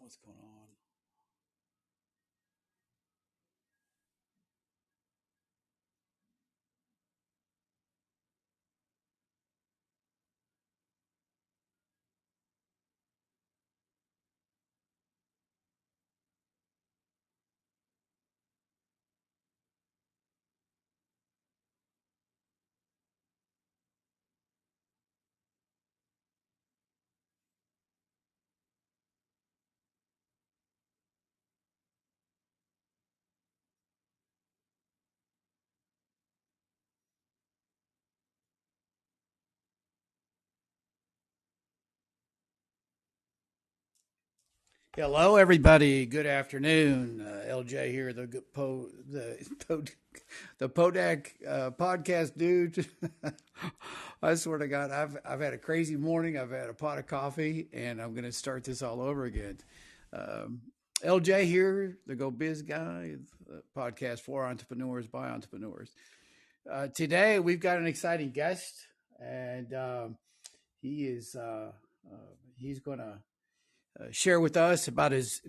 what's going on. Hello, everybody. Good afternoon. LJ here, the Podak podcast dude. I swear to God, I've had a crazy morning. I've had a pot of coffee, and I'm going to start this all over again. Um, LJ here, the Go Biz guy, podcast for entrepreneurs by entrepreneurs. Today we've got an exciting guest, and he is he's going to share with us about his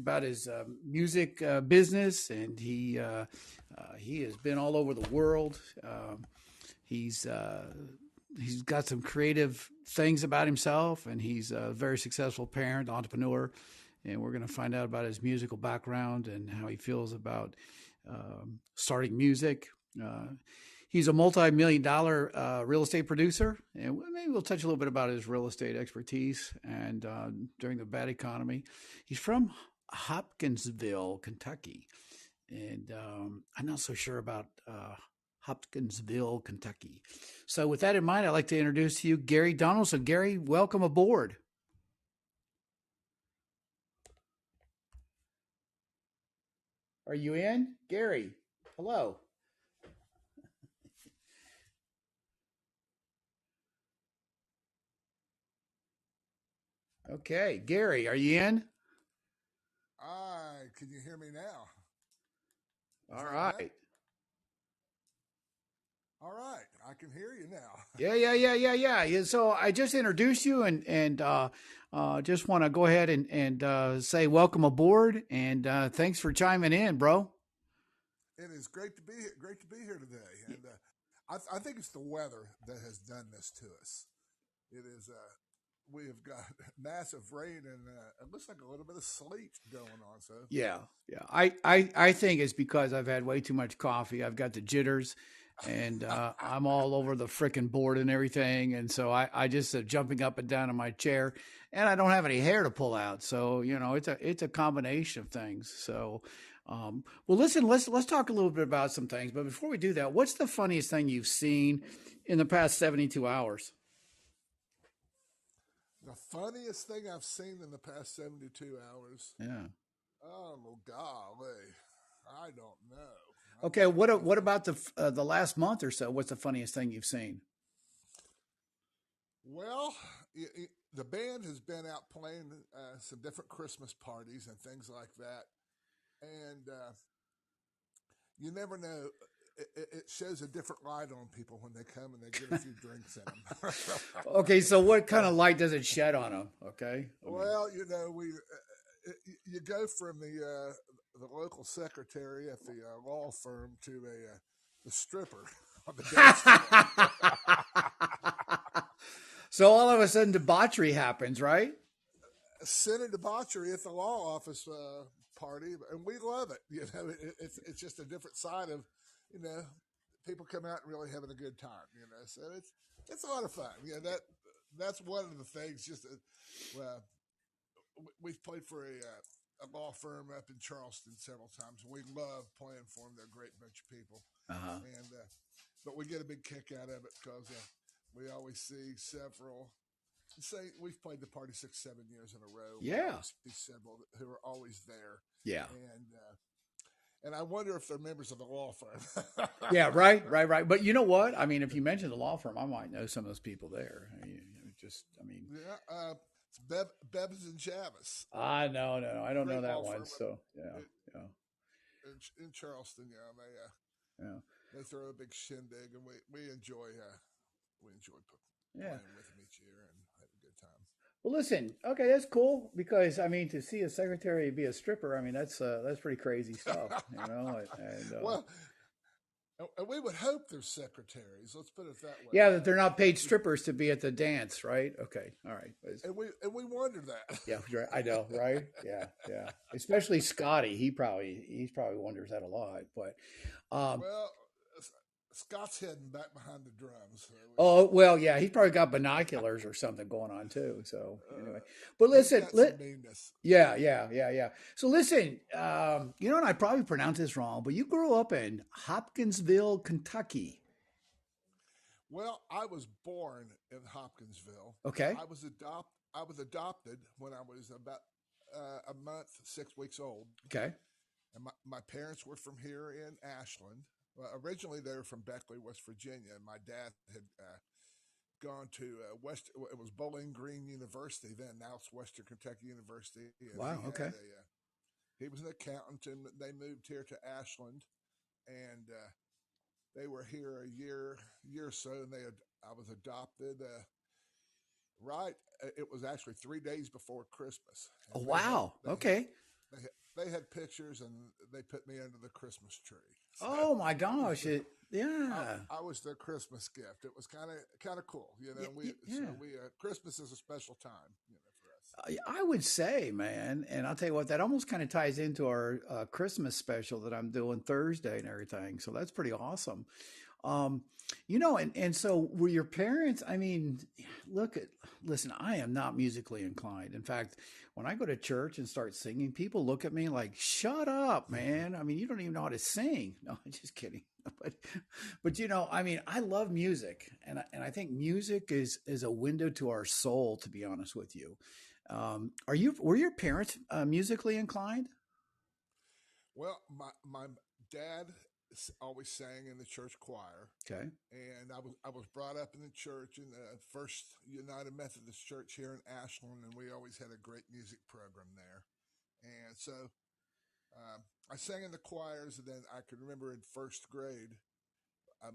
music business, and he has been all over the world. He's he's got some creative things about himself, and he's a very successful parent, entrepreneur. And we're going to find out about his musical background and how he feels about starting music. Uh, he's a multi-million-dollar real estate producer, and maybe we'll touch a little bit about his real estate expertise and during the bad economy. He's from Hopkinsville, Kentucky, and I'm not so sure about Hopkinsville, Kentucky. So, with that in mind, I'd like to introduce to you Gary Donaldson. Gary, welcome aboard. Are you in, Gary? Hello. Okay, Gary, are you in? Can you hear me now? Is All that better? right. All right, I can hear you now. Yeah. So I just introduced you, and just want to go ahead and say welcome aboard, and thanks for chiming in, bro. It is great to be here. Great to be here today, and I think it's the weather that has done this to us. It is. We have got massive rain and it looks like a little bit of sleet going on. So Yeah. I think it's because I've had way too much coffee. I've got the jitters, and I'm all over the frickin' board and everything. And so I just jumping up and down in my chair, and I don't have any hair to pull out. So it's a combination of things. So, well, listen, let's talk a little bit about some things. But before we do that, what's the funniest thing you've seen in the past 72 hours? the funniest thing I've seen in the past 72 hours. Yeah. Oh golly, I don't know. Okay. Let me What think. about the last month or so? What's the funniest thing you've seen? Well, the band has been out playing some different Christmas parties and things like that, and you never know. It shows a different light on people when they come and they get a few drinks in them. Okay, so what kind of light does it shed on them? Okay, I mean, Well, you go from the local secretary at the law firm to the stripper on the dance floor. so all of a sudden debauchery happens, right? Sin and debauchery at the law office party, and we love it. It's just a different side of you know people come out and really having a good time. So it's a lot of fun. That's one of the things. Uh, we've played for a law firm up in Charleston several times. We love playing for them. They're a great bunch of people, Uh-huh. and but we get a big kick out of it because we always see several say we've played the party 6, 7 years in a row. We Yeah, always see several who are always there, yeah, and I wonder if they're members of the law firm. yeah. Right. But you know what? I mean, if you mention the law firm, I might know some of those people there. I mean, Yeah, it's Bebbs and Chavis, I no, no, I don't know great that law one. firm So in, yeah, in Charleston. yeah, They throw a big shindig, and we enjoy yeah. playing with them each year and have a good time. Well, listen, okay, that's cool because I mean, to see a secretary be a stripper, I mean, that's pretty crazy stuff, you know. And Well, and we would hope they're secretaries. Let's put it that way. yeah, that they're not paid strippers to be at the dance, right? Okay, all right. And we wonder that. Yeah, right, I know, right? Yeah, yeah. Especially Scotty, he's probably wonders that a lot. But um, Well, Scott's heading back behind the drums. So oh well, yeah, he's probably got binoculars or something going on too. So anyway, but he's listen, got some meanness. yeah, yeah, yeah, yeah. So listen, you know, and I probably pronounced this wrong, but you grew up in Hopkinsville, Kentucky. Well, I was born in Hopkinsville. Okay, I was adopted when I was about a month, 6 weeks old, okay, and my parents were from here in Ashland. Well, originally they were from Beckley, West Virginia, and my dad had gone to West. It was Bowling Green University then. Now it's Western Kentucky University, and wow, okay, he was an accountant, and they moved here to Ashland, and they were here a year or so, and I was adopted. Right, it was actually 3 days before Christmas, oh and wow, okay. they had pictures, and they put me under the Christmas tree. So Oh my I was gosh, yeah. I was their Christmas gift. It was kind of cool, you know. Yeah. Christmas is a special time, for us. I would say, man, and I'll tell you what, that almost kind of ties into our Christmas special that I'm doing Thursday and everything. So that's pretty awesome. Um, you know, and so were your parents, I mean, listen, I am not musically inclined. In fact, when I go to church and start singing, people look at me like, shut up, man. I mean, you don't even know how to sing. No, I'm just kidding. But, but you know, I mean, I love music and I think music is a window to our soul, to be honest with you. Were your parents musically inclined? Well, my dad always sang in the church choir, Okay. and I was brought up in the church in the First United Methodist Church here in Ashland, and we always had a great music program there. And so I sang in the choirs, and then I can remember in first grade,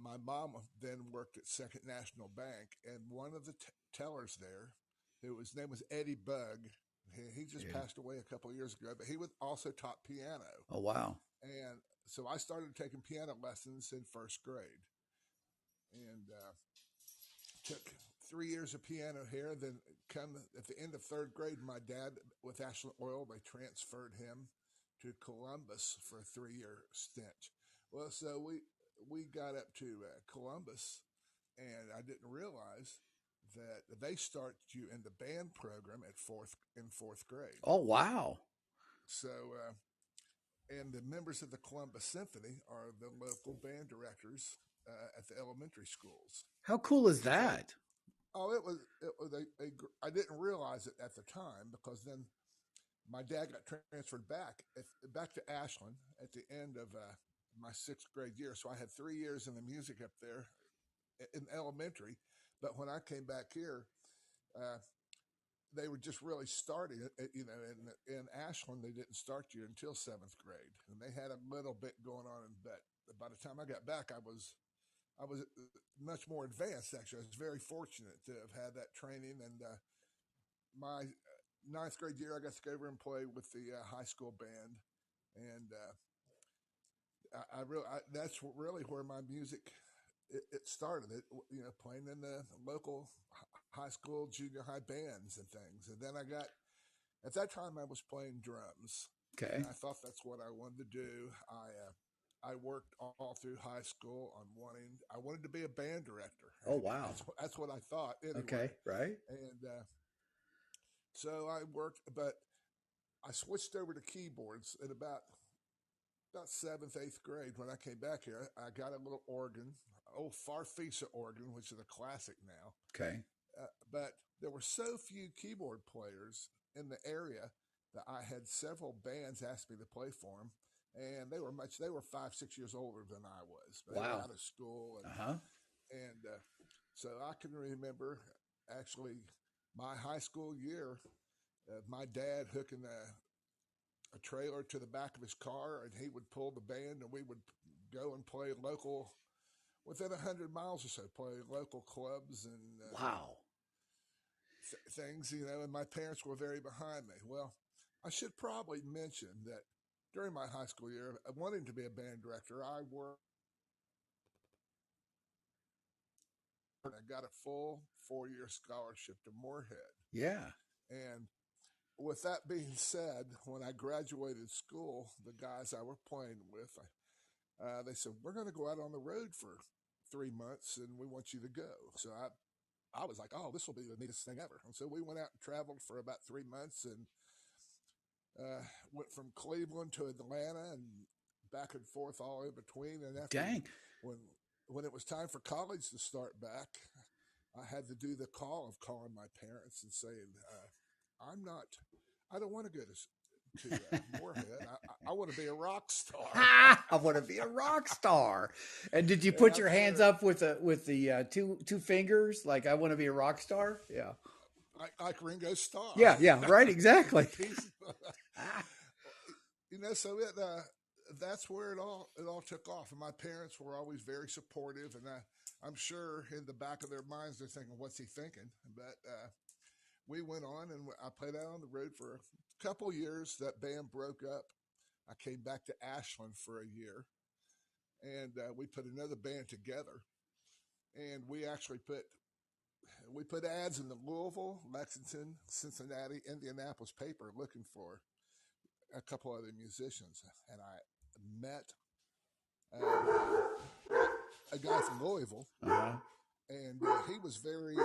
my mom then worked at Second National Bank, and one of the tellers there, his name was Eddie Bug. He just Yeah. passed away a couple of years ago, but he was also taught piano, Oh wow. and so I started taking piano lessons in first grade, and took 3 years of piano here. Then, come at the end of third grade, my dad with Ashland Oil, they transferred him to Columbus for a 3 year stint. Well, so we got up to Columbus, and I didn't realize that they start you in the band program at fourth grade. Oh wow. So, and the members of the Columbus Symphony are the local band directors at the elementary schools. How cool is So, that? it was I didn't realize it at the time, because then my dad got transferred back to Ashland at the end of my sixth grade year. So I had 3 years in the music up there in elementary. But when I came back here, uh, they were just really starting. In Ashland, they didn't start you until seventh grade, and they had a little bit going on. But by the time I got back, I was much more advanced. Actually, I was very fortunate to have had that training. And my ninth grade year, I got to go over and play with the high school band, and that's really where my music it started. Playing in the local high school, junior high bands and things. And then at that time I was playing drums, and Okay. I thought that's what I wanted to do. I worked all through high school on I wanted to be a band director. Oh wow. That's what I thought Okay. anyway. Right. And so I worked, but I switched over to keyboards at about seventh, eighth grade. When I came back here, I got a little organ, old Farfisa organ, which is a classic now. Okay. But there were so few keyboard players in the area that I had several bands ask me to play for them, and they were 5, 6 years older than I was. They were Wow. out of school, Uh huh. and so I can remember actually my high school year, my dad hooking a trailer to the back of his car, and he would pull the band, and we would go and play local, within 100 miles or so, play local clubs, and Wow. things, and my parents were very behind me. Well, I should probably mention that during my high school year, wanting to be a band director, I worked and I got a full 4-year scholarship to Moorhead. Yeah. And with that being said, when I graduated school, the guys I were playing with, they said, "We're going to go out on the road for 3 months, and we want you to go." So I was like, "Oh, this will be the neatest thing ever." And so we went out and traveled for about 3 months, and went from Cleveland to Atlanta and back and forth all in between. And after Dang. when it was time for college to start back, I had to do the call of calling my parents and saying, I don't want to go to Moorhead. I want to be a rock star." I want to be a rock star. And did you put Yeah, your hands sure. up with the two fingers, like I want to be a rock star? Yeah. Like Ringo Starr. Yeah. Yeah. Right. Exactly. He's- so that's where it all took off. And my parents were always very supportive, and I'm sure in the back of their minds they're thinking, "What's he thinking?" But we went on, and I played out on the road for a couple years. That band broke up. I came back to Ashland for a year, and we put another band together. And we put ads in the Louisville, Lexington, Cincinnati, Indianapolis paper looking for a couple other musicians. And I met a guy from Louisville, Uh-huh. and he was very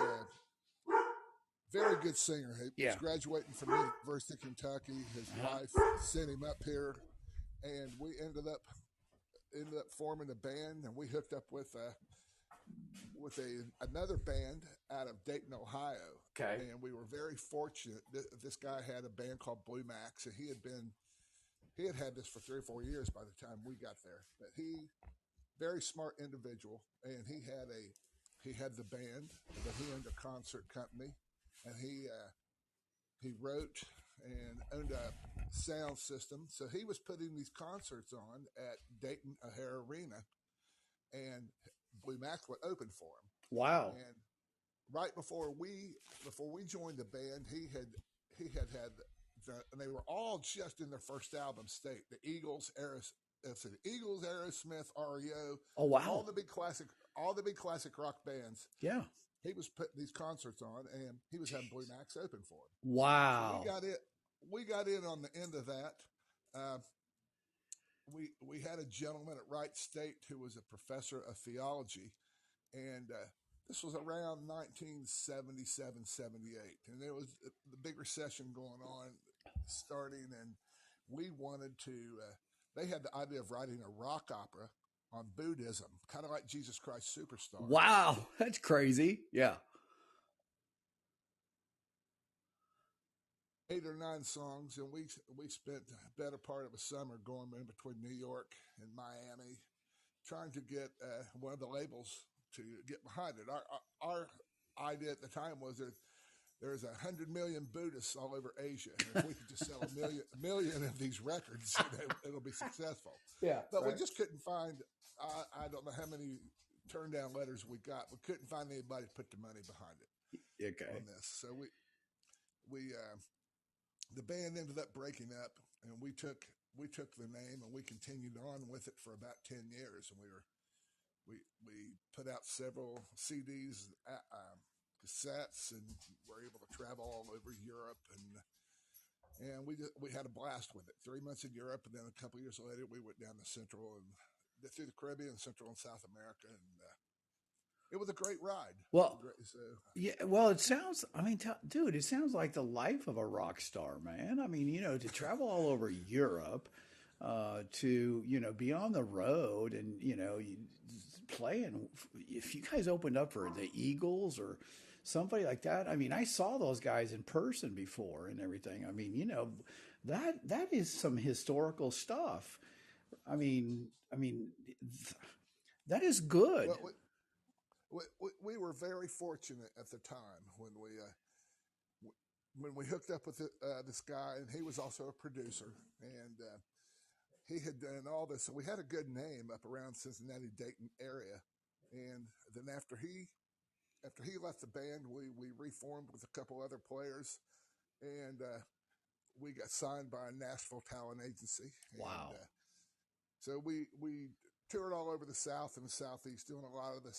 good singer. He was Yeah. graduating from University of Kentucky. His Uh-huh. wife sent him up here, and we ended up forming a band, and we hooked up with another band out of Dayton, Ohio. Okay. And we were very fortunate. This guy had a band called Blue Max, and he had this for 3 or 4 years by the time we got there. But very smart individual, and he had the band, but he owned a concert company, and he wrote and owned a sound system. So he was putting these concerts on at Dayton O'Hare Arena, and Blue Max would open for him. Wow. And right before we joined the band, he had and they were all just in their first album state. The Eagles, Aerosmith, REO, Oh, wow. all the big classic rock bands. Yeah. He was putting these concerts on, and he was having Blue Max open for him. Wow. So we got in on the end of that. We had a gentleman at Wright State who was a professor of theology, and this was around 1977, 78, and there was the big recession going on, starting, and we wanted to. They had the idea of writing a rock opera on Buddhism, kind of like Jesus Christ Superstar. Wow. That's crazy. Yeah. 8 or 9 songs, and we spent the better part of a summer going in between New York and Miami, trying to get one of the labels to get behind it. Our idea at the time was that there's 100 million Buddhists all over Asia, and if we could just sell a million of these records, it'll be successful. Yeah. But right. we just couldn't find. I don't know how many turn down letters we got. We couldn't find anybody to put the money behind it Okay. on this. So the band ended up breaking up, and we took the name, and we continued on with it for about 10 years. And we put out several CDs, cassettes, and were able to travel all over Europe, and we had a blast with it. 3 months in Europe, and then a couple of years later, we went down to Central and through the Caribbean, Central and South America, and it was a great ride. Well, yeah. Well, it sounds. I mean, dude, it sounds like the life of a rock star, man. I mean, to travel all over Europe, to be on the road, and playing. If you guys opened up for the Eagles or somebody like that, I mean, I saw those guys in person before and everything. I mean, that is some historical stuff. I mean, that is good. Well, we were very fortunate at the time when we hooked up with this guy, and he was also a producer, and he had done all this. So we had a good name up around Cincinnati, Dayton area. And then after he after he left the band, we reformed with a couple other players, and we got signed by a Nashville talent agency. Wow. And so we toured all over the South and the Southeast, doing a lot of the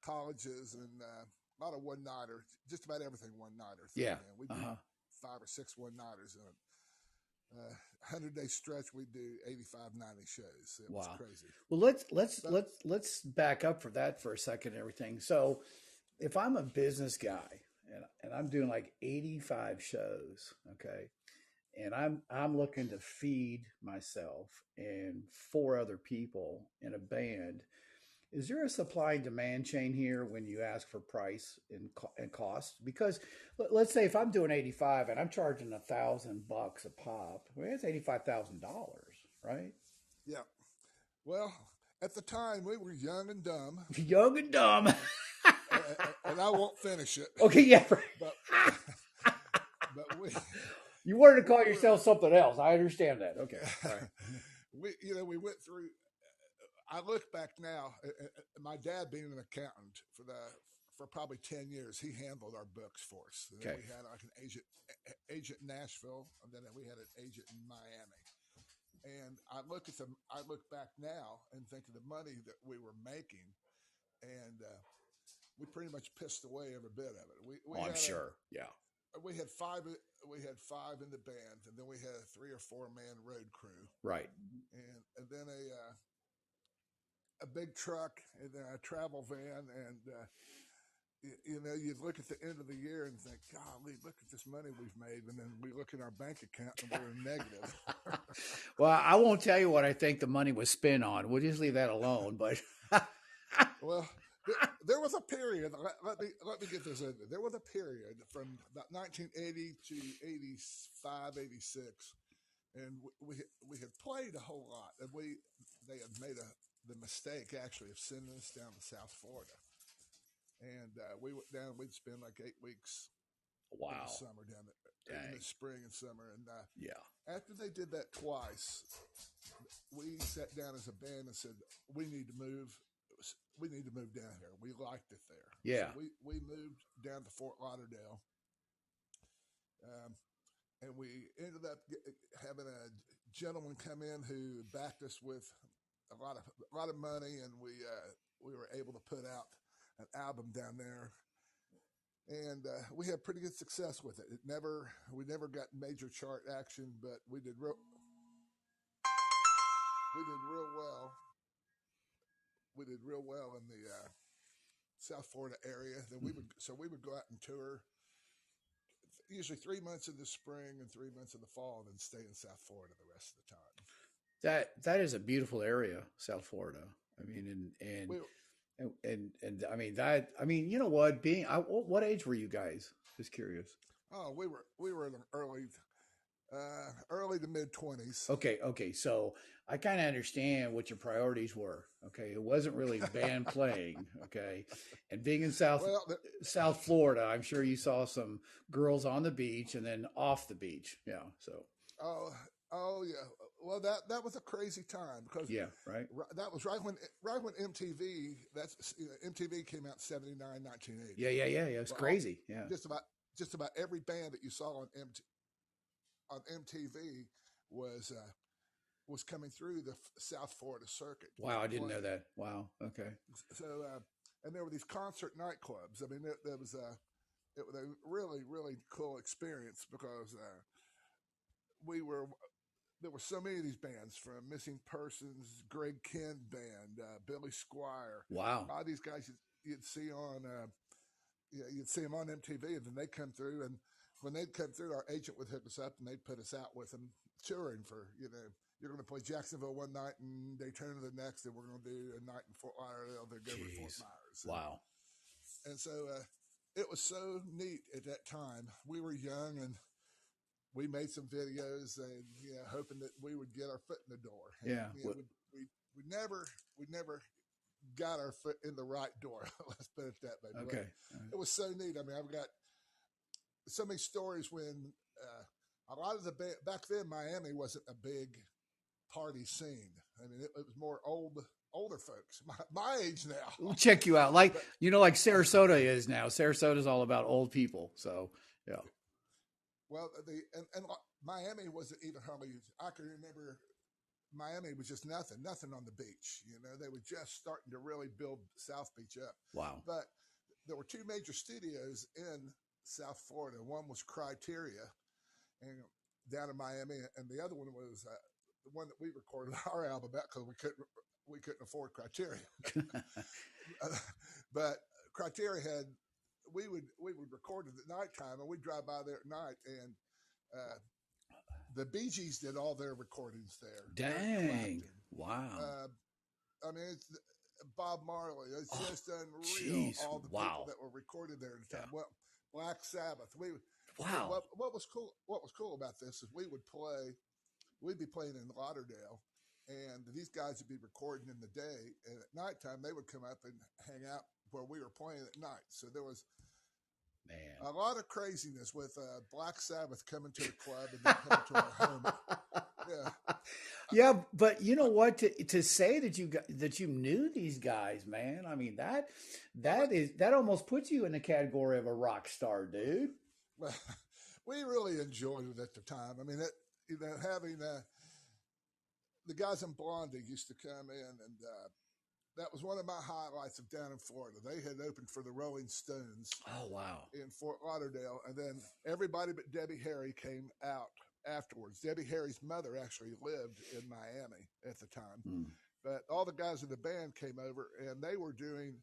colleges and a lot of one nighters, just about everything one nighter. Yeah. We do 5 or 6 one nighters in a 100-day stretch. We do 85, 90 shows. It was crazy. Well, let's back up for that for a second and everything. So if I'm a business guy and I'm doing like 85 shows, okay, and I'm looking to feed myself and 4 other people in a band, is there a supply and demand chain here when you ask for price and cost? Because let's say if I'm doing 85 and I'm charging $1,000 a pop, well, that's $85,000, right? Yeah. Well, at the time we were young and dumb. Young and dumb. And I won't finish it. Okay, yeah. But you wanted to call yourself something else. I understand that. Okay. All right. We went through. I look back now. My dad being an accountant for probably 10 years, he handled our books for us. Okay. We had like an agent in Nashville, and then we had an agent in Miami. And I look back now and think of the money that we were making, and we pretty much pissed away every bit of it. I'm sure. Yeah. We had five in the band, and then we had a 3 or 4 man road crew. Right. And then a big truck, and then a travel van, and you look at the end of the year and think, golly, look at this money we've made, and then we look at our bank account and we're negative. Well, I won't tell you what I think the money was spent on. We'll just leave that alone. But well, there was a period. Let me get this in. There was a period from about 1980 to 85, 86, and we had played a whole lot, and they had made the mistake actually of sending us down to South Florida, and we went down. We'd spend like 8 weeks. Wow. In the summer down there, in the spring and summer, and after they did that twice, we sat down as a band and said, we need to move. We need to move down here. We liked it there. Yeah. So we moved down to Fort Lauderdale, and we ended up having a gentleman come in who backed us with a lot of money, and we were able to put out an album down there, and we had pretty good success with it. We never got major chart action, but we did real well. We did real well in the South Florida area. Then we would go out and tour, usually 3 months in the spring and 3 months in the fall, and then stay in South Florida the rest of the time. That is a beautiful area, South Florida. I mean, and I mean that. I mean, you know what? What age were you guys? Just curious. Oh, we were in the early to mid 20s. Okay. So I kind of understand what your priorities were. Okay, it wasn't really band playing. Okay, and being in South Florida, I'm sure you saw some girls on the beach and then off the beach. Yeah. So. Oh yeah. Well, that was a crazy time because right. That was right when MTV MTV came out in 79, 1980. Yeah. It was crazy. Yeah. Just about every band that you saw on MTV was coming through the South Florida circuit. Wow, I didn't know that. Wow. Okay. So and there were these concert nightclubs. I mean, there was a really, really cool experience because there were so many of these bands, from Missing Persons, Greg Kihn Band, Billy Squier. Wow. A lot of these guys you'd see on MTV, and then they'd come through, and when they'd come through, our agent would hook us up, and they'd put us out with them touring for, you're going to play Jacksonville one night and Daytona the next, and we're going to do a night in Fort Lauderdale, then go to Fort Myers. Wow. And so it was so neat at that time. We were young, and we made some videos, and hoping that we would get our foot in the door. And, we never got our foot in the right door. Let's put it that way. Okay. It was so neat. I mean, I've got so many stories when a lot of the back then Miami wasn't a big party scene. I mean, it was more old older folks, my age now. We'll check you out. Like, But like Sarasota is now. Sarasota is all about old people. So, yeah. well, and Miami wasn't even hardly. I can remember Miami was just nothing on the beach. They were just starting to really build South Beach up. Wow. But there were two major studios in South Florida. One was Criteria, and down in Miami, and the other one was the one that we recorded our album at because we couldn't afford Criteria. But Criteria had we would record it at nighttime, and we'd drive by there at night, and the Bee Gees did all their recordings there. Dang! Wow. I mean, it's Bob Marley. It's just unreal. Geez. All the people that were recorded there at the time. Yeah. Well, Black Sabbath. Wow. What was cool? What was cool about this is we'd be playing in Lauderdale, and these guys would be recording in the day, and at nighttime they would come up and hang out where we were playing at night. So there was a lot of craziness with Black Sabbath coming to the club and then coming to our home. Yeah. Yeah, but you know what? To say that you knew these guys, man. I mean that almost puts you in the category of a rock star, dude. Well, we really enjoyed it at the time. I mean, having the guys in Blondie used to come in, and that was one of my highlights of down in Florida. They had opened for the Rolling Stones. Oh, wow. In Fort Lauderdale, and then everybody but Debbie Harry came out afterwards. Debbie Harry's mother actually lived in Miami at the time, but all the guys in the band came over, and they were doing.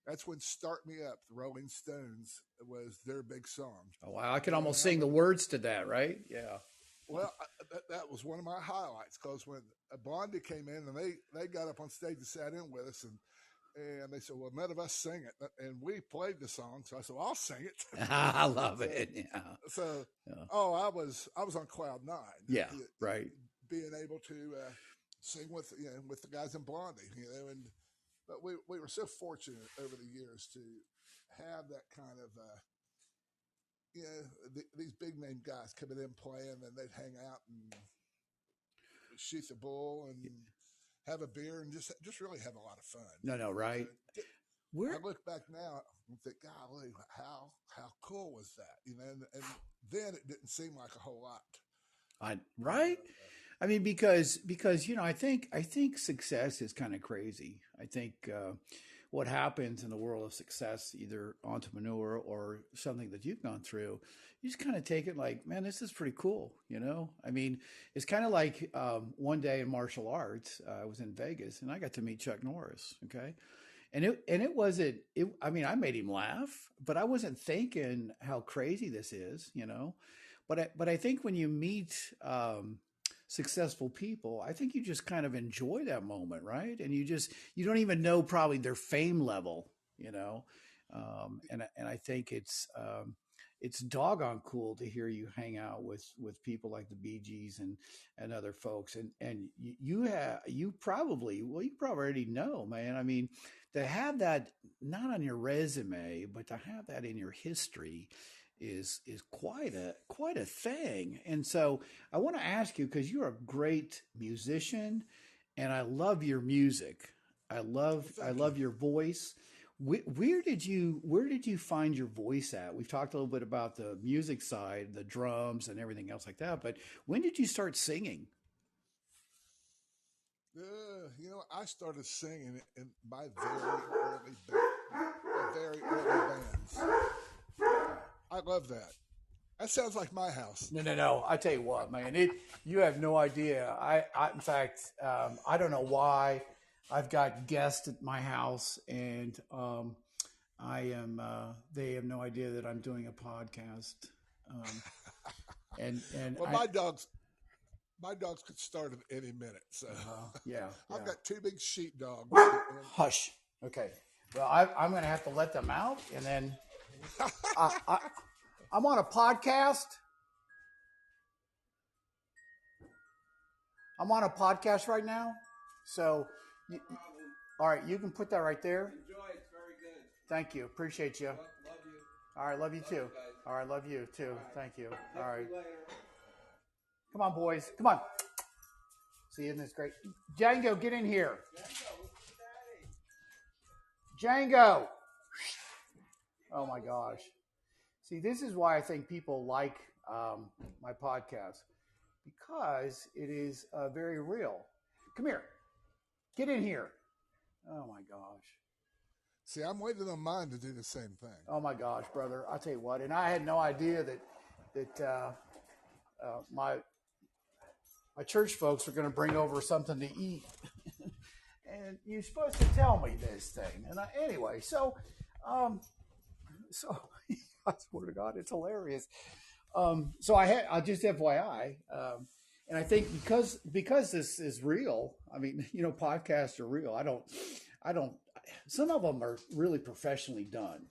That's when "Start Me Up," the Rolling Stones, was their big song. Oh, wow. I can almost sing the words to that, right? Yeah. Well, that was one of my highlights, because when Blondie came in and they got up on stage and sat in with us, and they said, well, none of us sing it. And we played the song. So I said, well, I'll sing it. I love it. Yeah. So, I was on cloud nine. Yeah. Right. Being able to sing with the guys in Blondie, but we were so fortunate over the years to have that kind of, these big name guys coming in playing, and they'd hang out and shoot the bull and have a beer and just really have a lot of fun. No, right. I look back now and think, golly, how cool was that? And then it didn't seem like a whole lot. Right. I mean, because I think success is kind of crazy. I think what happens in the world of success, either entrepreneur or something that you've gone through, you just kind of take it like, man, this is pretty cool. I mean, it's kind of like one day in martial arts, I was in Vegas and I got to meet Chuck Norris. Okay. And it wasn't, I mean, I made him laugh, but I wasn't thinking how crazy this is, but I think when you meet, successful people, I think you just kind of enjoy that moment, right? And you don't even know probably their fame level, and I think it's doggone cool to hear you hang out with people like the Bee Gees and other folks, and you probably already know, man. I mean, to have that not on your resume, but to have that in your history is quite a thing. And so I want to ask you, because you're a great musician and I love your music. I love your voice. Where did you find your voice at? We've talked a little bit about the music side, the drums and everything else like that, but when did you start singing? I started singing in my very early bands. I love that. That sounds like my house. No. I tell you what, man, you have no idea. I in fact, I don't know why I've got guests at my house, and they have no idea that I'm doing a podcast. And well, my dogs could start at any minute. So yeah. I've got two big sheepdogs. Hush. Okay. Well, I'm going to have to let them out, and then I'm on a podcast. I'm on a podcast right now. So, all right, you can put that right there. Enjoy. It's very good. Thank you. Appreciate you. Love you. All right, love you too. You, all right, love you too. Right. Thank you. Talk All right. to you later. Come on, boys. Come on. See, isn't this great? Django, get in here. Django. Django. Oh my gosh. See, this is why I think people like my podcast because it is very real. Come here. Get in here. Oh my gosh. See, I'm waiting on mine to do the same thing. Oh my gosh, brother! I'll tell you what. And I had no idea that my church folks were going to bring over something to eat, and you're supposed to tell me this thing. And anyway, so I swear to God, it's hilarious. So I just FYI, and I think because this is real. I mean, podcasts are real. I don't. Some of them are really professionally done.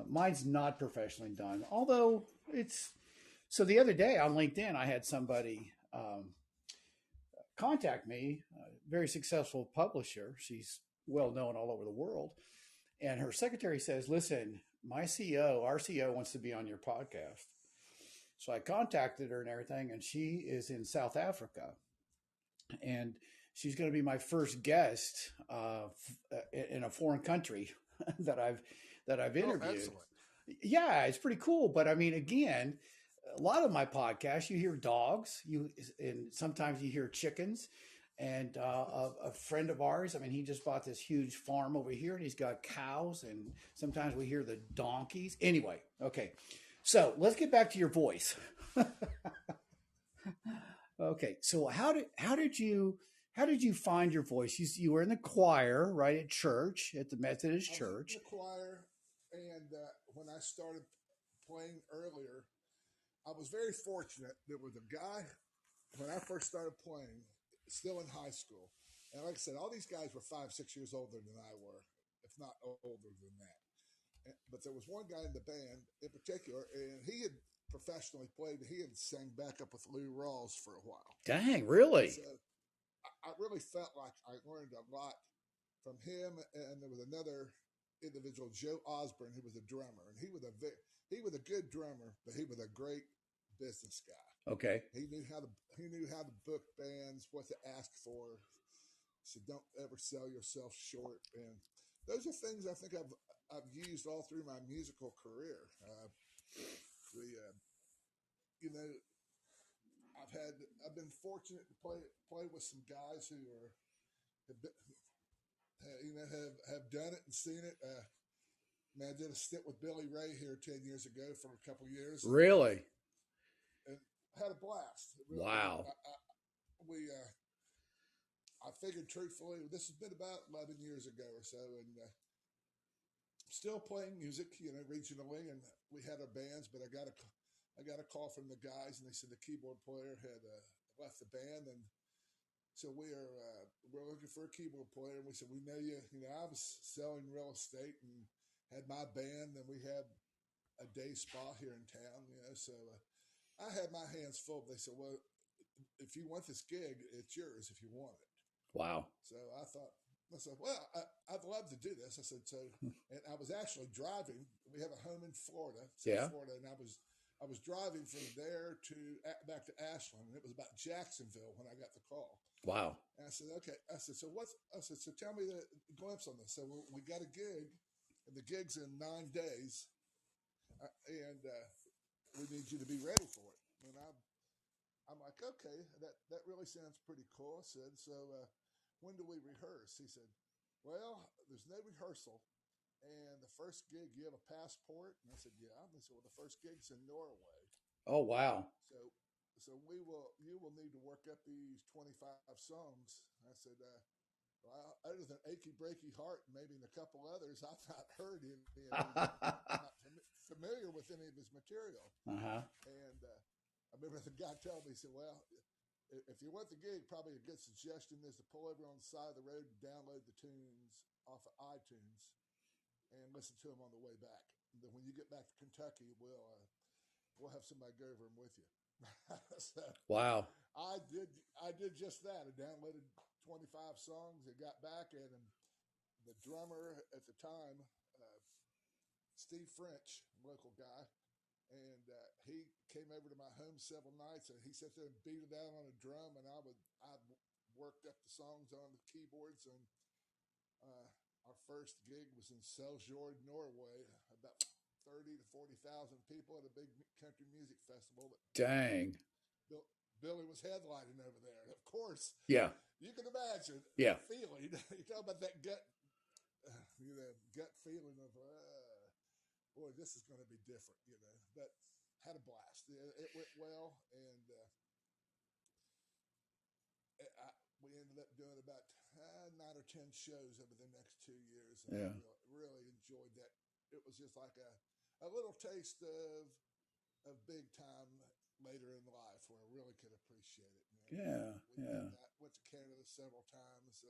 Mine's not professionally done. Although it's so. The other day on LinkedIn, I had somebody contact me. A very successful publisher. She's well known all over the world. And her secretary says, "Listen, our CEO wants to be on your podcast." So I contacted her and everything, and she is in South Africa, and she's going to be my first guest in a foreign country that I've interviewed. Oh, excellent. Yeah, it's pretty cool. But I mean, again, a lot of my podcasts, you hear dogs, and sometimes you hear chickens. And a friend of ours, I mean, he just bought this huge farm over here, and he's got cows, and sometimes we hear the donkeys. Anyway, okay, so let's get back to your voice. Okay, so how did you find your voice? You were in the choir, right, at church, at the Methodist Church. I was in the choir, and when I started playing earlier, I was very fortunate. There was a guy when I first started playing, still in high school, and like I said, all these guys were 5-6 years older than I were, if not older than that. But there was one guy in the band in particular, and he had professionally played. He had sang backup with Lou Rawls for a while. Dang, really? So I really felt like I learned a lot from him. And there was another individual, Joe Osborne, who was a drummer, and he was a good drummer, but he was a great business guy. Okay. He knew how to book bands, what to ask for. So don't ever sell yourself short. And those are things I think I've used all through my musical career. I've been fortunate to play with some guys who have done it and seen it. I did a stint with Billy Ray here 10 years ago for a couple of years. Really? And had a blast. Really. Wow. I figured truthfully, this has been about 11 years ago or so, and still playing music, regionally, and we had our bands, but I got a call from the guys, and they said the keyboard player had left the band, and so we're looking for a keyboard player, and we said, we know you. I was selling real estate and had my band, and we had a day spa here in town, so I had my hands full. They said, well, if you want this gig, it's yours if you want it. Wow. So I said, well, I'd love to do this. I said, and I was actually driving. We have a home in Florida, Florida, and I was driving from there back to Ashland, and it was about Jacksonville when I got the call. Wow. And I said, okay. I said, so tell me the glimpse on this. So we got a gig, and the gig's in 9 days, and we need you to be ready for it. And I'm like, okay, that really sounds pretty cool. I said, so when do we rehearse? He said, well, there's no rehearsal. And the first gig, you have a passport? And I said, yeah. And they said, well, the first gig's in Norway. Oh, wow. So you will need to work up these 25 songs. And I said, well, other than Achy Breaky Heart and maybe in a couple others, I've not heard any. I'm not familiar with any of his material. Uh-huh. And I remember the guy telling me, he said, well, if you want the gig, probably a good suggestion is to pull over on the side of the road and download the tunes off of iTunes and listen to them on the way back. And then when you get back to Kentucky, we'll have somebody go over them with you. So wow. I did just that. I downloaded 25 songs and got back, and the drummer at the time, Steve French, local guy, and he came over to my home several nights, and he sat there and beat it down on a drum, and I worked up the songs on the keyboards, and our first gig was in Seljord, Norway, about 30 to 40,000 people at a big country music festival. Dang. Bill, Billy was headlining over there. And of course, Yeah. you can imagine Yeah. the feeling. You talk about that gut, gut feeling of, boy, this is going to be different, But had a blast. It went well, and we ended up doing about 9 or 10 shows over the next 2 years, and I Yeah. really enjoyed that. It was just like a little taste of big time later in life, where I really could appreciate it. Yeah. We Yeah. did that. Went to Canada several times.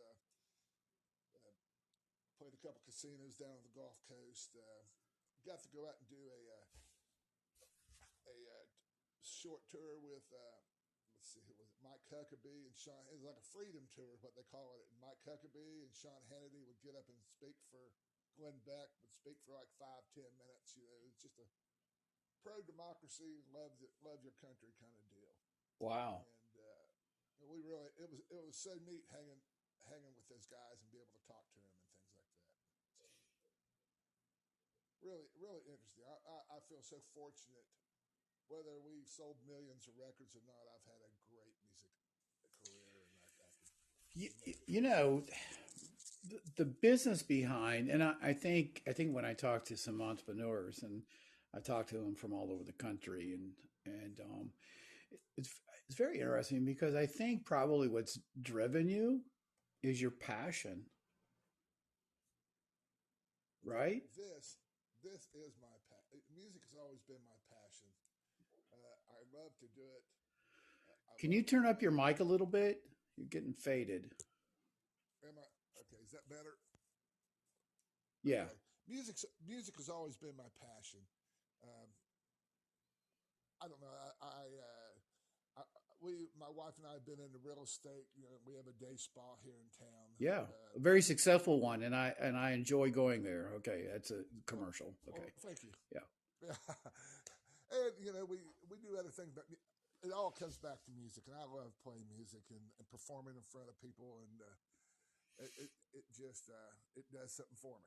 Played a couple casinos down on the Gulf Coast. Got to go out and do a short tour with let's see, who was it? Mike Huckabee and Sean. It was like a freedom tour, what they call it. And Mike Huckabee and Sean Hannity would get up and speak for Glenn Beck, would speak for like 5-10 minutes. It's just a pro democracy, love your country kind of deal. Wow. And we really it was so neat hanging with those guys and be able to talk to them and things like that. Really, really interesting. I feel so fortunate. Whether we've sold millions of records or not, I've had a great music career, and the business behind, and I think when I talk to some entrepreneurs, and I talk to them from all over the country, and it's it's very interesting because I think probably what's driven you is your passion, right? this is my music has always been my passion. I love to do it. I Can you love. turn up your mic a little bit? You're getting faded. Am I okay? Is that better? Yeah. Okay. Music has always been my passion. Um, I don't know. My wife and I have been into real estate. We have a day spa here in town. Yeah, a very successful one, and I enjoy going there. Okay, that's a commercial. Okay, thank you. yeah. And we do other things, but it all comes back to music, and I love playing music and performing in front of people, and it just it does something for me.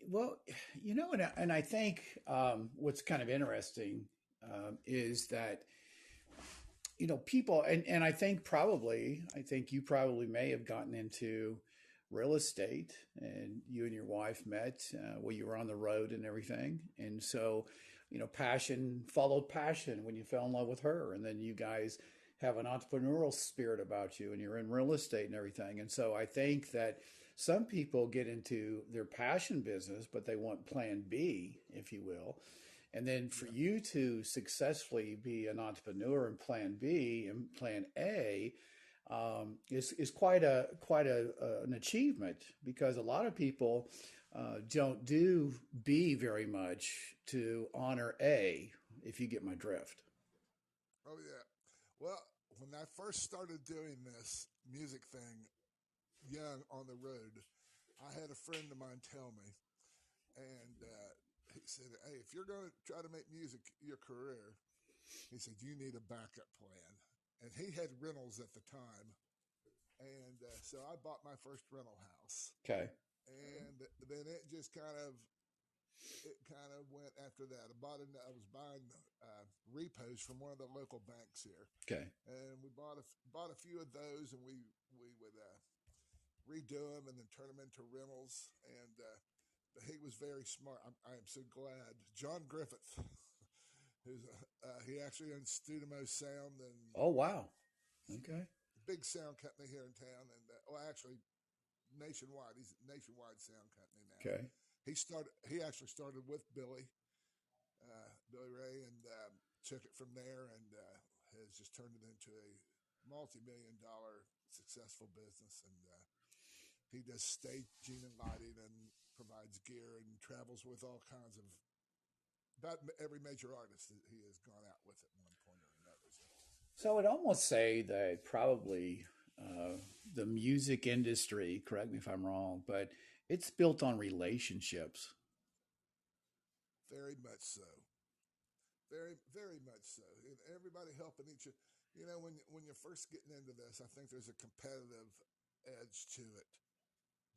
Well, and I think what's kind of interesting is that people, and I think you probably may have gotten into real estate, and you and your wife met while you were on the road and everything, and so passion followed passion when you fell in love with her, and then you guys have an entrepreneurial spirit about you, and you're in real estate and everything, and so I think that some people get into their passion business, but they want plan B, if you will. And then for you to successfully be an entrepreneur in Plan B and Plan A is quite an achievement, because a lot of people don't do B very much to honor A, if you get my drift. Oh yeah. Well, when I first started doing this music thing, young on the road, I had a friend of mine tell me, and he said, "Hey, if you're going to try to make music your career," he said, "you need a backup plan." And he had rentals at the time, and so I bought my first rental house. Okay. And then it just kind of went after that. I was buying repos from one of the local banks here. Okay. And we bought a few of those, and we would redo them and then turn them into rentals. And he was very smart. I am so glad. John Griffith, he actually owns Studimo Sound, and Oh wow. Okay. big sound company here in town, and actually nationwide. He's a nationwide sound company now. Okay. He actually started with Billy Ray, and took it from there, and has just turned it into a multi-million-dollar successful business. And he does staging and lighting, and provides gear, and travels with all kinds of about every major artist that he has gone out with at one point or another. So I'd almost say that probably the music industry, correct me if I'm wrong, but it's built on relationships. Very much so. Very, very much so. And everybody helping each other. When you're first getting into this, I think there's a competitive edge to it.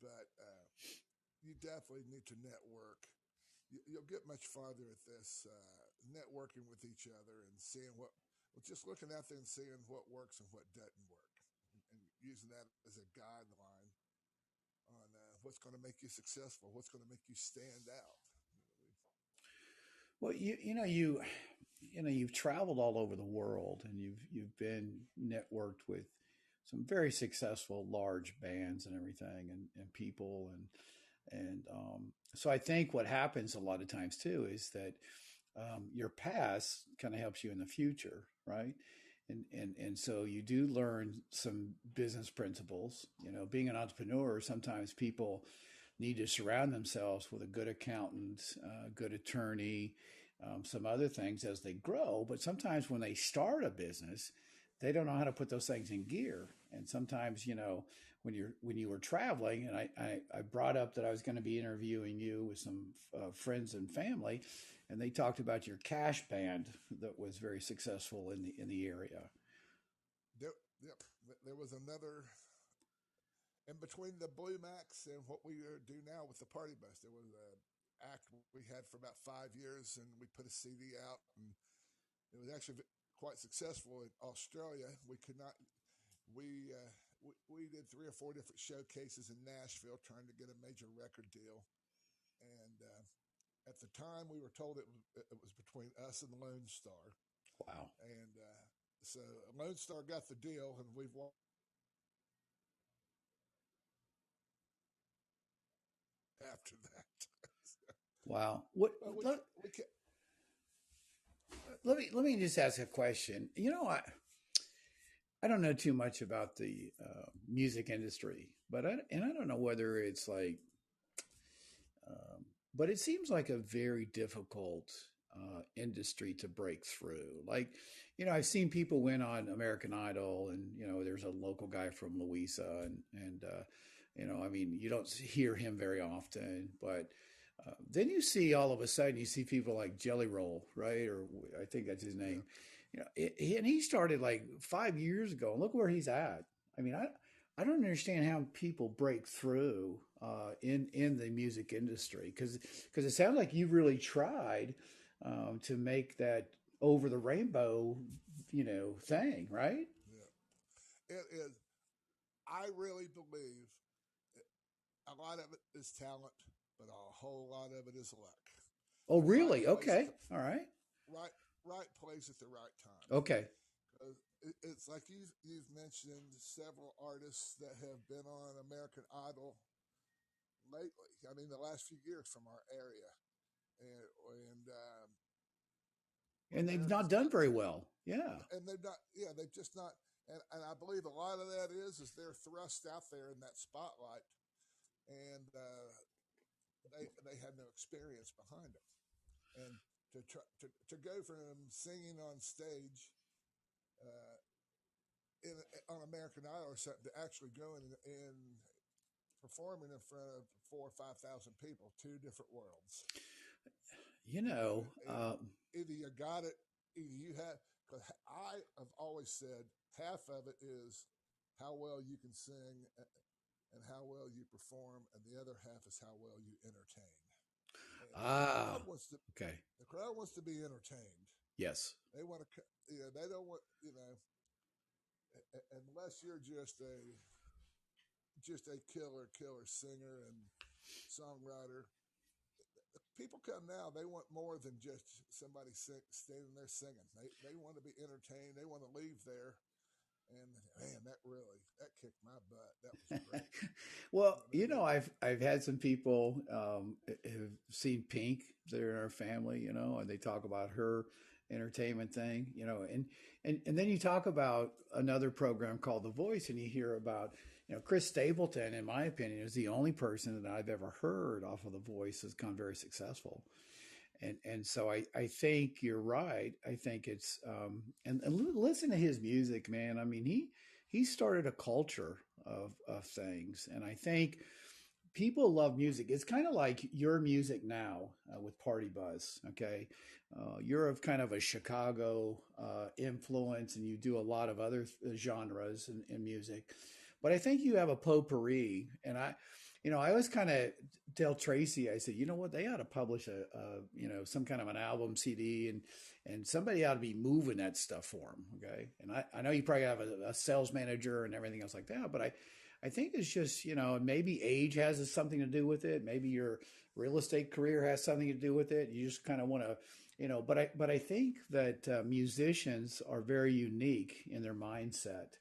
but you definitely need to network. You'll get much farther at this networking with each other and seeing well, just looking out there and seeing what works and what doesn't work, and using that as a guideline on what's going to make you successful, what's going to make you stand out. Well, you've traveled all over the world, and you've been networked with some very successful large bands and everything, and people, and so I think what happens a lot of times too is that your past kind of helps you in the future, right? And so you do learn some business principles. Being an entrepreneur, sometimes people need to surround themselves with a good accountant, good attorney, some other things as they grow. But sometimes when they start a business, they don't know how to put those things in gear. And sometimes, when you were traveling, and I brought up that I was going to be interviewing you with some friends and family, and they talked about your cash band that was very successful in the area. Yep. There was another in between the Blue Max and what we do now with the Party Bus. There was an act we had for about 5 years, and we put a CD out, and it was actually quite successful in Australia. We could not. We did 3 or 4 different showcases in Nashville trying to get a major record deal, and at the time we were told it was between us and Lone Star. Wow. And so Lone Star got the deal, and we've won after that. Wow. What? But we can, Let me just ask a question. I don't know too much about the music industry, but I don't know whether it's like, but it seems like a very difficult industry to break through. Like, I've seen people win on American Idol, and there's a local guy from Louisa, and I mean, you don't hear him very often, but then you see all of a sudden you see people like Jelly Roll, right? Or I think that's his name. And he started like 5 years ago, and look where he's at. I mean, I don't understand how people break through in the music industry, because it sounds like you really tried to make that over the rainbow, thing, right? yeah, it is. I really believe a lot of it is talent, but a whole lot of it is luck. Oh, Right really? place, Okay. All right. right place at the right time. Okay. It's like you've mentioned several artists that have been on American Idol lately. I mean, the last few years from our area, and And they've not America's done got very well. Yeah. and they've not, yeah, they've just not, and I believe a lot of that is they're thrust out there in that spotlight, and they had no experience behind them, and to go from singing on stage uh, on American Idol or something to actually going and performing in front of 4 or 5 thousand people, two different worlds. You You know, know, either you got it, either you have. Because I have always said half of it is how well you can sing and how well you perform, and the other half is how well you entertain. And ah, okay. the crowd wants to be entertained. Yes. They want to, they don't want, unless you're just a killer singer and songwriter. People come now, they want more than just somebody standing there singing. They want to be entertained. They want to leave there. And man, that kicked my butt. That was great. Well, I've had some people who've seen Pink. They're in our family, and they talk about her entertainment thing, and then you talk about another program called The Voice, and you hear about, Chris Stapleton, in my opinion, is the only person that I've ever heard off of The Voice has gone very successful. And so I think you're right. I think it's and listen to his music, man. I mean, he started a culture of things, and I think people love music. It's kind of like your music now with Party Buzz. Okay, you're of kind of a Chicago influence, and you do a lot of other genres in music. But I think you have a potpourri, and I always kind of tell Tracy, I said, you know what, they ought to publish some kind of an album CD, and somebody ought to be moving that stuff for them. Okay. And I know you probably have a sales manager and everything else like that, but I think it's just, maybe age has something to do with it. Maybe your real estate career has something to do with it. You just kind of want to, but I think that musicians are very unique in their mindset,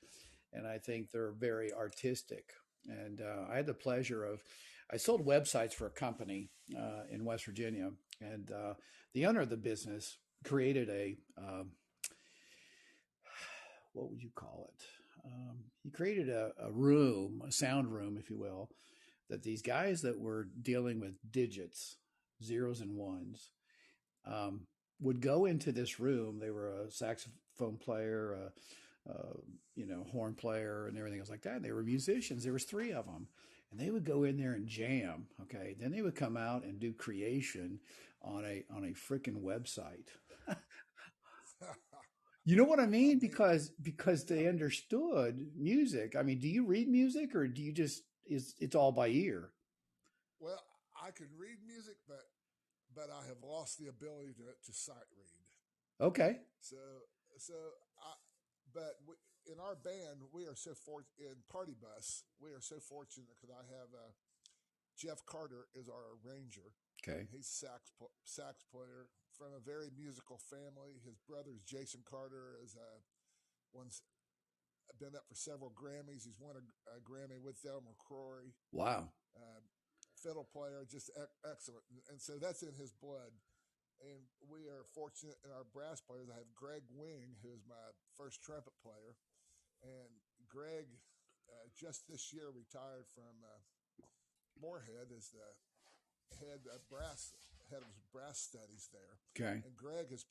and I think they're very artistic. And I had the pleasure of, I sold websites for a company in West Virginia, and the owner of the business created what would you call it? He created a room, a sound room, if you will, that these guys that were dealing with digits, zeros and ones, um, would go into this room. They were a saxophone player, horn player, and everything else like that. And they were musicians. There was three of them, and they would go in there and jam. Okay, then they would come out and do creation on a freaking website. You know what I mean? Because they understood music. I mean, do you read music, or do you just is it's all by ear? Well, I can read music, but I have lost the ability to sight read. Okay. So so I but we, in our band we are so in Party Bus we are so fortunate because I have Jeff Carter is our arranger. Okay. He's sax player from a very musical family. His brother's Jason Carter is one's been up for several Grammys. He's won a Grammy with Del McCrory. Wow. Uh, Fiddle player, just excellent, and so that's in his blood. And we are fortunate in our brass players. I have Greg Wing, who is my first trumpet player, and Greg just this year retired from Moorhead as the head of brass studies there. Okay. And Greg was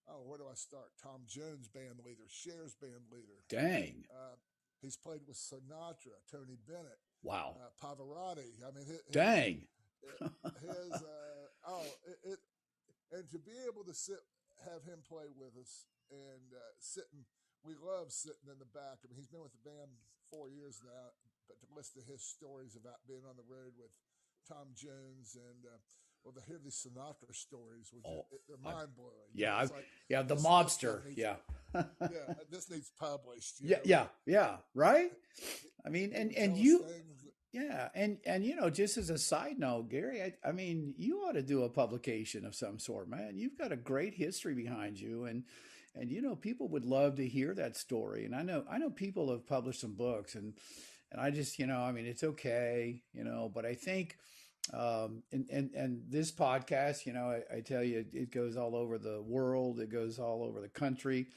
where do I start? Tom Jones band leader, Cher's band leader. Dang. He's played with Sinatra, Tony Bennett, Wow. Pavarotti. I mean, Dang. his and to be able to have him play with us and sitting, we love sitting in the back. I mean, he's been with the band 4 years now, but to listen to his stories about being on the road with Tom Jones and to hear these Sinatra stories, which they're mind blowing. Yeah, like, the mobster. Yeah. Yeah, this needs published. Yeah, right. I mean, and you, yeah, and just as a side note, Gary, I mean, you ought to do a publication of some sort, man. You've got a great history behind you, and people would love to hear that story. And I know people have published some books, and I just, I mean, it's okay, but I think. And this podcast, I tell you, it goes all over the world. It goes all over the country.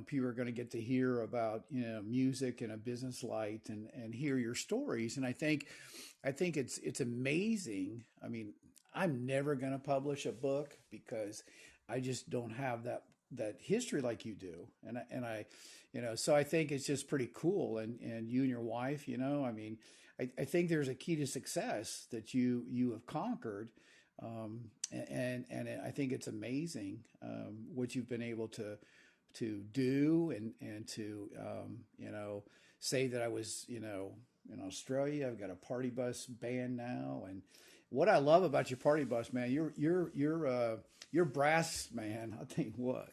People are going to get to hear about, music in a business light and hear your stories. And I think it's amazing. I mean, I'm never going to publish a book because I just don't have that history like you do. And I, so I think it's just pretty cool. And you and your wife, I mean, I think there's a key to success that you have conquered. And I think it's amazing what you've been able to do and to say that I was in Australia. I've got a party bus band now, and what I love about your party bus, man, your brass, man. I'll tell you what,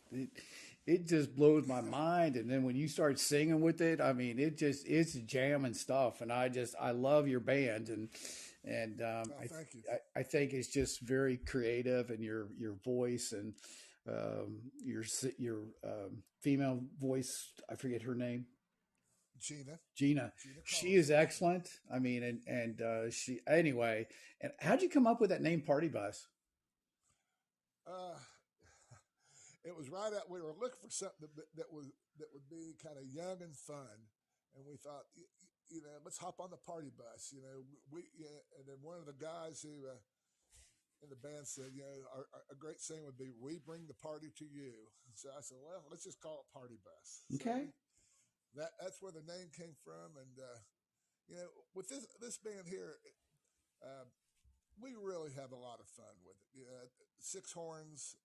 it just blows my mind. And then when you start singing with it, I mean, it's jamming stuff, and I love your band, and thank you. I think it's just very creative, and your voice and your female voice, I forget her name. Gina. She is excellent. I mean, and she anyway. And how'd you come up with that name, Party Bus? It was right out. We were looking for something that would be kind of young and fun, and we thought, let's hop on the party bus. And then one of the guys who in the band said, a great saying would be, "We bring the party to you." So I said, well, let's just call it Party Bus. Okay. So that's where the name came from, and with this band here, we really have a lot of fun with it. Six horns,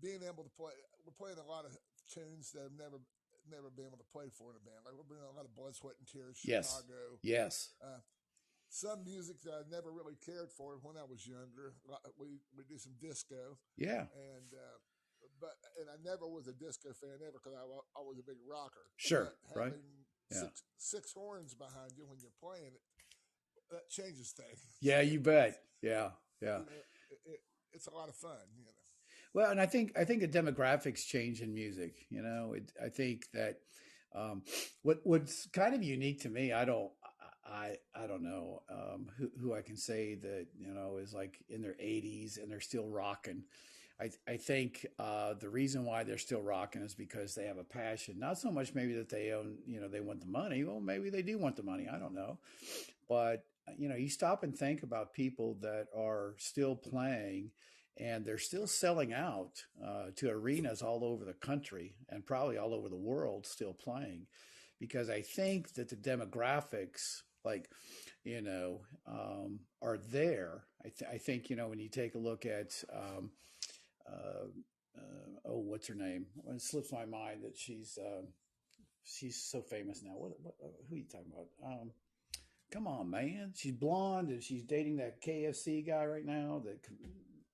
being able to play. We're playing a lot of tunes that have never been able to play for in a band. Like we've been in a lot of Blood, Sweat, and Tears, Yes. Chicago. Yes. Some music that I never really cared for when I was younger. We do some disco, Yeah. and I never was a disco fan ever because I was a big rocker. Sure. But Right. having Yeah. six horns behind you when you're playing it, that changes things. Yeah, you bet. Yeah. Yeah. You know, it's a lot of fun. You know. Well, and I think the demographics change in music. I think that what's kind of unique to me, I don't know who I can say that is like in their 80s and they're still rocking. I think the reason why they're still rocking is because they have a passion. Not so much maybe that they own, they want the money. Well, maybe they do want the money. I don't know, but you stop and think about people that are still playing and they're still selling out to arenas all over the country and probably all over the world still playing because I think that the demographics like are there. I think when you take a look at what's her name? It slips my mind that she's so famous now. What who are you talking about? Come on, man. She's blonde and she's dating that KFC guy right now,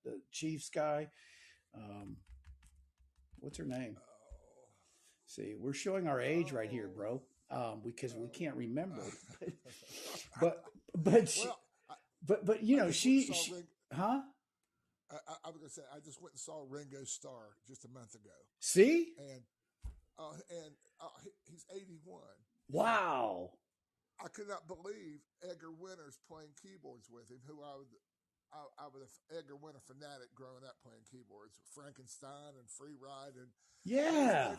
the Chiefs guy. Um, what's her name? Oh, See, we're showing our age right here, bro. Because we can't remember. but she, well, she huh? I was gonna say I just went and saw Ringo Starr just a month ago. See, and he's 81. Wow. I could not believe Edgar Winter's playing keyboards with him. Who I was an Edgar Winter fanatic growing up playing keyboards, Frankenstein and Free Ride, and yeah,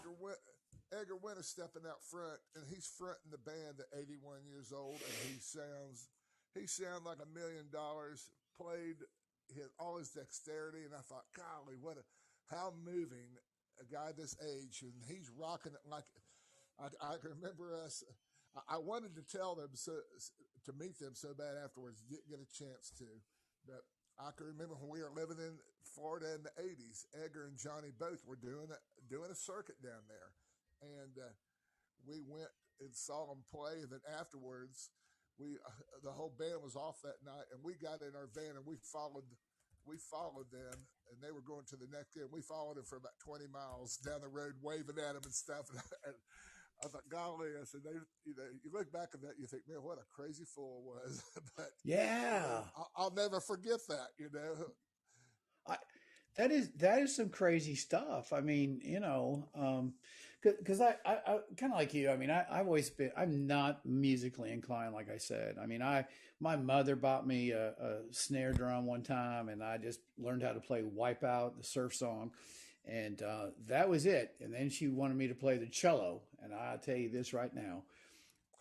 Edgar Winter stepping out front, and he's fronting the band at 81 years old, and he sounds like $1 million. Played all his dexterity, and I thought, golly, how moving a guy this age, and he's rocking it like I remember us. I wanted to tell them to meet them so bad afterwards, didn't get a chance to, but I can remember when we were living in Florida in the 80s, Edgar and Johnny both were doing a circuit down there, and we went and saw them play, and then afterwards, the whole band was off that night, and we got in our van and we followed them, and they were going to the next game. We followed them for about 20 miles down the road, waving at them and stuff. And I thought, golly, I said, you look back at that, you think, man, what a crazy fool it was. But yeah, I'll never forget that. That is some crazy stuff. I mean, because I kind of like you. I mean, I'm not musically inclined, like I said. I mean, my mother bought me a snare drum one time, and I just learned how to play Wipeout, the surf song, and that was it. And then she wanted me to play the cello, and I'll tell you this right now.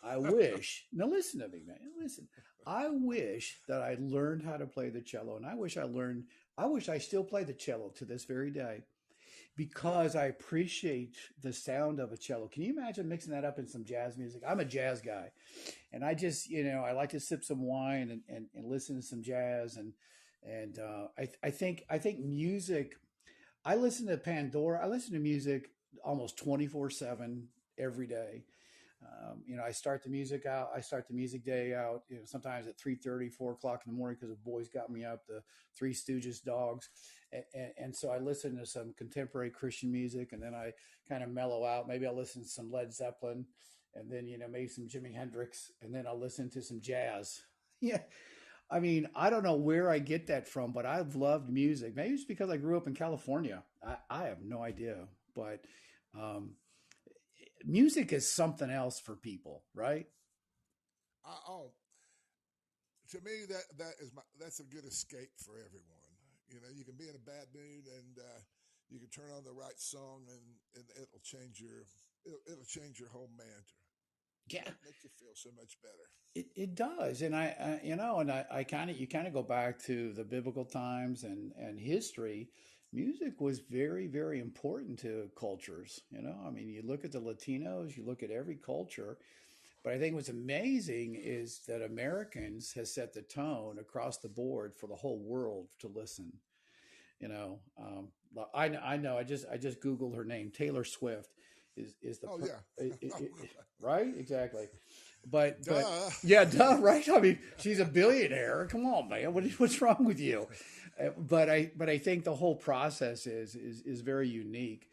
I wish. Now listen to me, man. Listen. I wish that I learned how to play the cello, and I wish I still play the cello to this very day because I appreciate the sound of a cello. Can you imagine mixing that up in some jazz music? I'm a jazz guy, and I just, I like to sip some wine and listen to some jazz, and I think music. I listen to Pandora. I listen to music almost 24/7 every day. I start the music out. I start the music day out. Sometimes at 3:30, 4 o'clock in the morning because the boys got me up. The Three Stooges, Dogs, and so I listen to some contemporary Christian music, and then I kind of mellow out. Maybe I'll listen to some Led Zeppelin, and then maybe some Jimi Hendrix, and then I'll listen to some jazz. Yeah, I mean, I don't know where I get that from, but I've loved music. Maybe it's because I grew up in California. I have no idea, but. Music is something else for people, right? Oh, to me that's a good escape for everyone. You can be in a bad mood and you can turn on the right song and it'll change your whole mantra. Yeah, It makes you feel so much better. It does, and I kind of you kind of go back to the biblical times and history. Music was very, very important to cultures. I mean, you look at the Latinos, you look at every culture, but I think what's amazing is that Americans has set the tone across the board for the whole world to listen. I know. I just Googled her name, Taylor Swift, is the Oh yeah. right, exactly. But Duh. yeah, duh, right. I mean, she's a billionaire. Come on, man. What's wrong with you? But I think the whole process is very unique,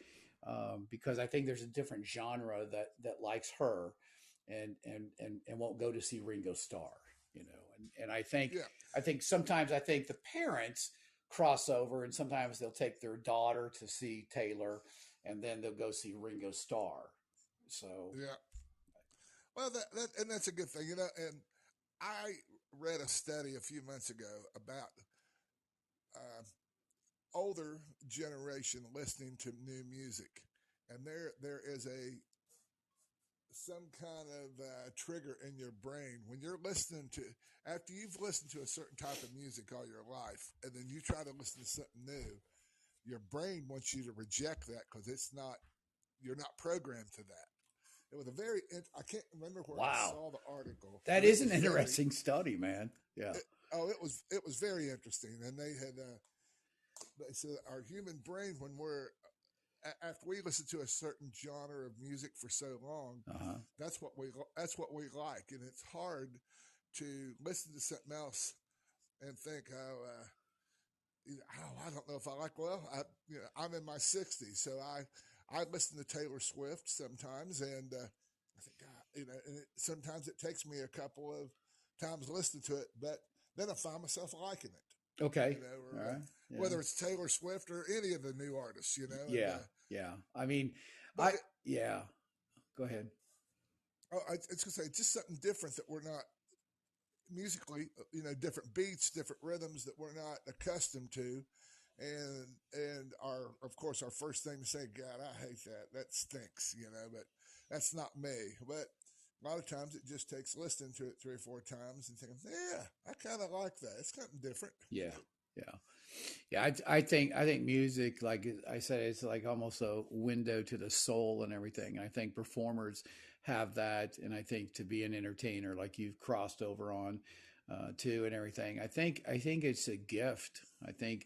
because I think there's a different genre that likes her, and won't go to see Ringo Starr. And Yeah. I think sometimes I think the parents cross over, and sometimes they'll take their daughter to see Taylor, and then they'll go see Ringo Starr. So Yeah. Well, and that's a good thing, you know. And I read a study a few months ago about uh, older generation listening to new music, and there is a some kind of trigger in your brain when you're listening to after you've listened to a certain type of music all your life, and then you try to listen to something new. Your brain wants you to reject that because it's not you're not programmed to that. It was a very I can't remember where I wow, saw the article, that but it is an was very interesting study, man. Yeah. it was very interesting, and they said our human brain when we're after we listen to a certain genre of music for so long, Uh-huh. that's what we like, and it's hard to listen to something else and think, I don't know if I like. Well, I'm in my 60s, so I listen to Taylor Swift sometimes, and I think, God, and sometimes it takes me a couple of times listening to it, but then I find myself liking it, Okay. All or right. Yeah. whether it's Taylor Swift or any of the new artists, and Yeah. Yeah. I mean, but yeah. Go ahead. it's gonna say just something different that we're not musically, different beats, different rhythms that we're not accustomed to, and our of course our first thing to say, God, I hate that stinks, but that's not me. But a lot of times it just takes listening to it 3 or 4 times and thinking, yeah, I kind of like that. It's something different. Yeah. Yeah. Yeah. I think music, like I said, it's like almost a window to the soul and everything. I think performers have that, and I think to be an entertainer, like you've crossed over on, too, and everything. I think it's a gift. I think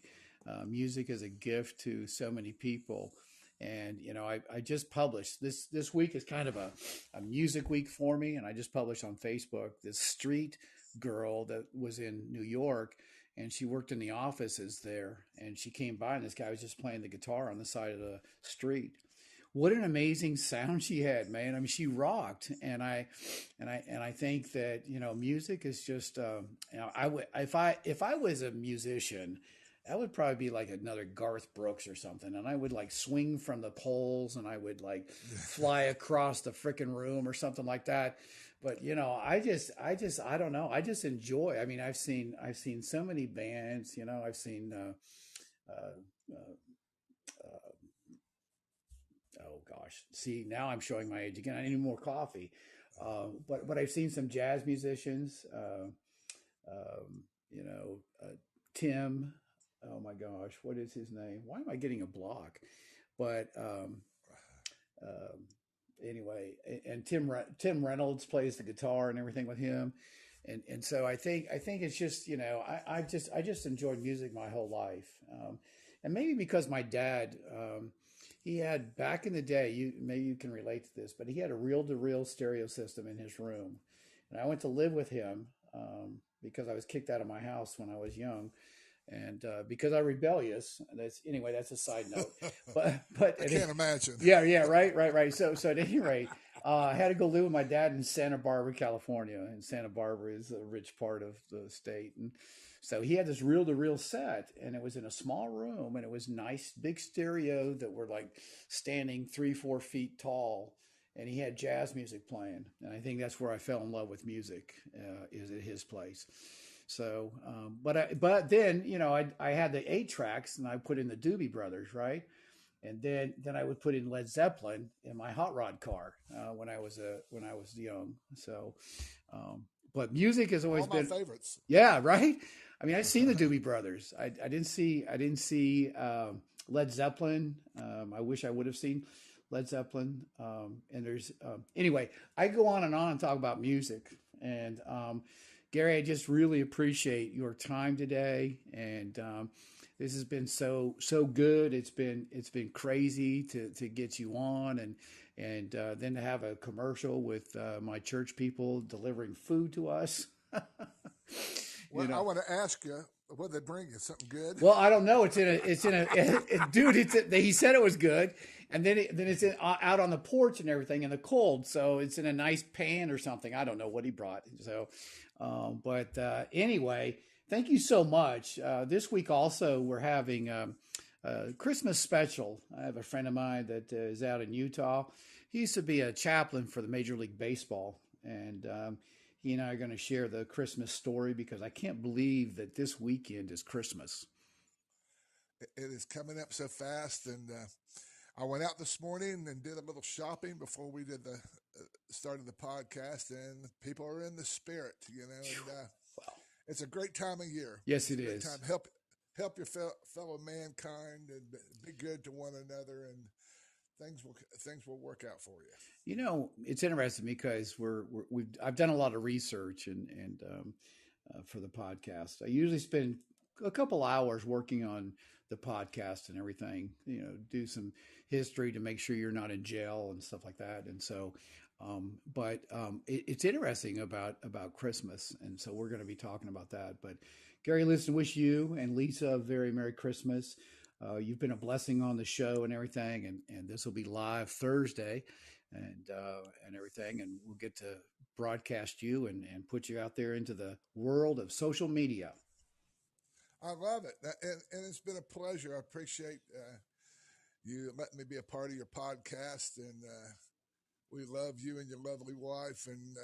music is a gift to so many people. And I just published this week is kind of a music week for me, and I just published on Facebook this street girl that was in New York, and she worked in the offices there, and she came by, and this guy was just playing the guitar on the side of the street. What an amazing sound she had, man. I mean, she rocked. And I think that music is just I would, if I was a musician, that would probably be like another Garth Brooks or something, and I would like swing from the poles, and I would like fly across the freaking room or something like that. But I don't know. I just enjoy. I mean, I've seen so many bands. I've seen uh, oh gosh, see, now I'm showing my age again. I need more coffee. But I've seen some jazz musicians. Um, you know, Tim. Oh my gosh, what is his name? Why am I getting a block? But um, anyway, and Tim Reynolds plays the guitar and everything with him. And so I think it's just I just enjoyed music my whole life, and maybe because my dad, he had back in the day, maybe you can relate to this, but he had a reel to reel stereo system in his room, and I went to live with him, because I was kicked out of my house when I was young, and because I'm rebellious. That's a side note, but I can't imagine. yeah, yeah, right. So at any rate, I had to go live with my dad in Santa Barbara, California, and Santa Barbara is a rich part of the state, and so he had this reel to reel set, and it was in a small room, and it was nice, big stereo that were like standing 3, 4 feet tall, and he had jazz music playing, and I think that's where I fell in love with music, is at his place. So, but then I had the 8 tracks, and I put in the Doobie Brothers, right? And then I would put in Led Zeppelin in my hot rod car, when I was young. So, um, but music has All always my been, favorites. yeah, right. I mean, I've seen the Doobie Brothers. I didn't see Led Zeppelin. I wish I would have seen Led Zeppelin. And there's anyway, I go on and talk about music, and Gary, I just really appreciate your time today, and this has been so good. It's been crazy to get you on, and then to have a commercial with my church people delivering food to us. Well, you I know, want to ask you, what they bring you? Something good? well, I don't know. Dude. He said it was good, and then it's out on the porch and everything in the cold, so it's in a nice pan or something. I don't know what he brought. So, but anyway, thank you so much. This week also we're having a Christmas special. I have a friend of mine that is out in Utah. He used to be a chaplain for the Major League Baseball, and he and I are going to share the Christmas story because I can't believe that this weekend is Christmas. It is coming up so fast, and I went out this morning and did a little shopping before we did the started the podcast, and people are in the spirit, and Wow. it's a great time of year. Yes, It's it a great is. time. Help your fellow mankind and be good to one another, and things will work out for you. It's interesting because I've done a lot of research and for the podcast. I usually spend a couple hours working on the podcast and everything. Do some history to make sure you're not in jail and stuff like that. And so, it's interesting about Christmas, and so we're going to be talking about that. But Gary, listen, wish you and Lisa a very Merry Christmas. You've been a blessing on the show and everything, and this will be live Thursday, and everything, and we'll get to broadcast you and put you out there into the world of social media. I love it, and it's been a pleasure. I appreciate you letting me be a part of your podcast, and we love you and your lovely wife, and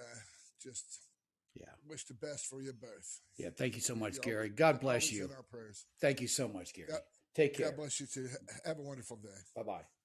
just Yeah, wish the best for you both. yeah. Thank you so much, You Gary. God bless always you. in our prayers. Thank you so much, Gary. God, Take God care. bless you too. Have a wonderful day. Bye bye.